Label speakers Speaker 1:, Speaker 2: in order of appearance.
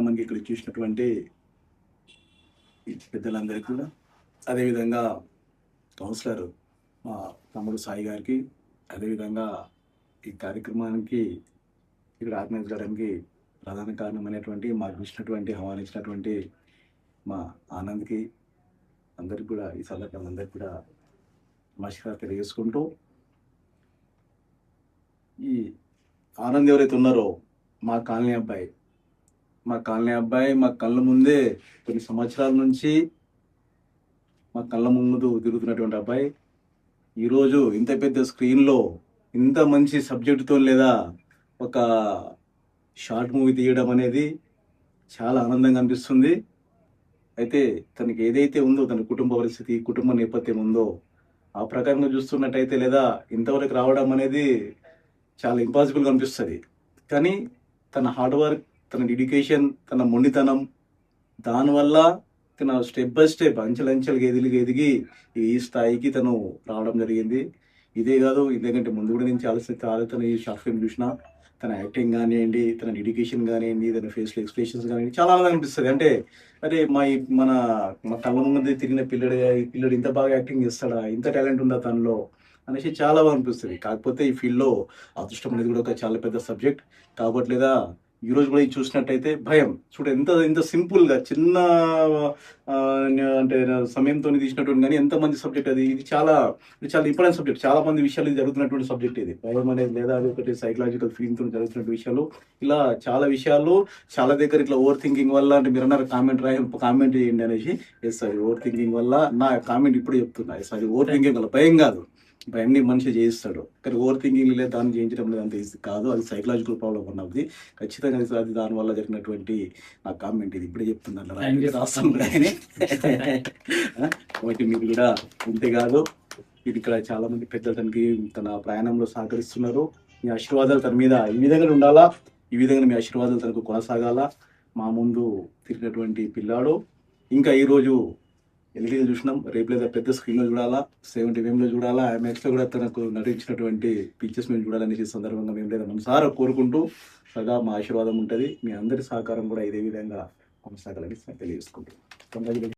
Speaker 1: కార్యక్రమానికి ఇక్కడ చూసినటువంటి పెద్దలందరికీ కూడా, అదేవిధంగా కౌన్సిలర్ మా తమ్ముడు సాయి గారికి, అదేవిధంగా ఈ కార్యక్రమానికి ఇక్కడ ఆర్గనైజ్ చేయడానికి ప్రధాన కారణమైనటువంటి మాకు ఇచ్చినటువంటి ఆహ్వానించినటువంటి మా ఆనంద్కి అందరికి కూడా ఈ సందర్భంగా అందరికి కూడా నమస్కారం తెలియజేసుకుంటూ, ఈ ఆనంద్ ఎవరైతే ఉన్నారో మా కాలనీ అబ్బాయి మా కళ్ళ ముందే కొన్ని సంవత్సరాల నుంచి మా కళ్ళ ముందు తిరుగుతున్నటువంటి అబ్బాయి ఈరోజు ఇంత పెద్ద స్క్రీన్లో ఇంత మంచి సబ్జెక్టుతో లేదా ఒక షార్ట్ మూవీ తీయడం అనేది చాలా ఆనందంగా అనిపిస్తుంది. అయితే తనకి ఏదైతే ఉందో తన కుటుంబ పరిస్థితి, కుటుంబ నేపథ్యం ఉందో ఆ ప్రకారంగా చూస్తున్నట్టయితే లేదా ఇంతవరకు రావడం అనేది చాలా ఇంపాసిబుల్గా అనిపిస్తుంది. కానీ తన హార్డ్ వర్క్, తన డెడికేషన్, తన మొండితనం, దానివల్ల తన స్టెప్ బై స్టెప్ అంచెలంచెలుగా ఎదిగి ఈ స్థాయికి తను రావడం జరిగింది. ఇదే కాదు, ఎందుకంటే ముందు కూడా నేను చాలా తన ఈ షార్ట్ ఫిల్మ్ చూసిన, తన యాక్టింగ్ కానివ్వండి, తన డెడికేషన్ కానివ్వండి, తన ఫేస్లో ఎక్స్ప్రెషన్స్ కానివ్వండి చాలా బాగా అనిపిస్తుంది. అంటే అరే మన కళ్ళ ముందు తిరిగిన పిల్లడు ఇంత బాగా యాక్టింగ్ చేస్తాడా, ఇంత టాలెంట్ ఉందా తనలో అనేసి చాలా బాగా అనిపిస్తుంది. కాకపోతే ఈ ఫీల్డ్లో అదృష్టం అనేది కూడా ఒక చాలా పెద్ద సబ్జెక్ట్ కాబట్టి, లేదా ఈరోజు కూడా ఇది చూసినట్టయితే భయం ఎంత సింపుల్గా చిన్న అంటే సమయంతో తీసినటువంటి కానీ ఎంత మంచి సబ్జెక్ట్ అది. ఇది చాలా ఇంపార్టెంట్ సబ్జెక్ట్. చాలా మంది విషయాలు జరుగుతున్నటువంటి సబ్జెక్ట్ ఇది. భయం అనేది లేదా అది ఒకటి సైకలాజికల్ ఫీలింగ్తో జరుగుతున్న విషయాలు, ఇలా చాలా విషయాలు చాలా దగ్గర ఇట్లా ఓవర్ థింకింగ్ వల్ల, అంటే మీరు అన్నారు కామెంట్ చేయండి అనేసి. ఎస్, అది ఓవర్ థింకింగ్ వల్ల. నా కామెంట్ ఇప్పుడు చెప్తున్నా, ఎస్ అది ఓవర్ థింకింగ్ వల్ల. భయం కాదు, భయంని మనిషి చేయిస్తాడు, కానీ ఓవర్ థింకింగ్ లేదు దాన్ని చేయించడం లేదు అంత ఈజీ కాదు. అది సైకలాజికల్ ప్రాబ్లం ఉన్నది ఖచ్చితంగా. అది దానివల్ల జరిగినటువంటి నా కామెంట్ ఇది ఇప్పుడే చెప్తున్నాను రాస్తాను. కాబట్టి మీరు కూడా అంతేకాదు, ఇది ఇక్కడ చాలా మంది పెద్దలు తనకి తన ప్రయాణంలో సహకరిస్తున్నారు. మీ ఆశీర్వాదాలు తన మీద ఈ విధంగా ఉండాలా, ఈ విధంగా మీ ఆశీర్వాదాలు తనకు కొనసాగాల. మా ముందు తిరిగినటువంటి పిల్లాడు ఇంకా ఈరోజు ఎల్ఈడీలో చూసినాం, రేపు లేదా పెద్ద స్క్రీన్లో చూడాలా, 70mm చూడాలా, IMAXలో కూడా తనకు నటించినటువంటి పిక్చర్స్ మేము చూడాలనేసి సందర్భంగా మేము లేదా మనసారా కోరుకుంటూ సదా మా ఆశీర్వాదం ఉంటుంది. మీ అందరి సహకారం కూడా ఇదే విధంగా కొనసాగాలని తెలియజేసుకుంటున్నాం.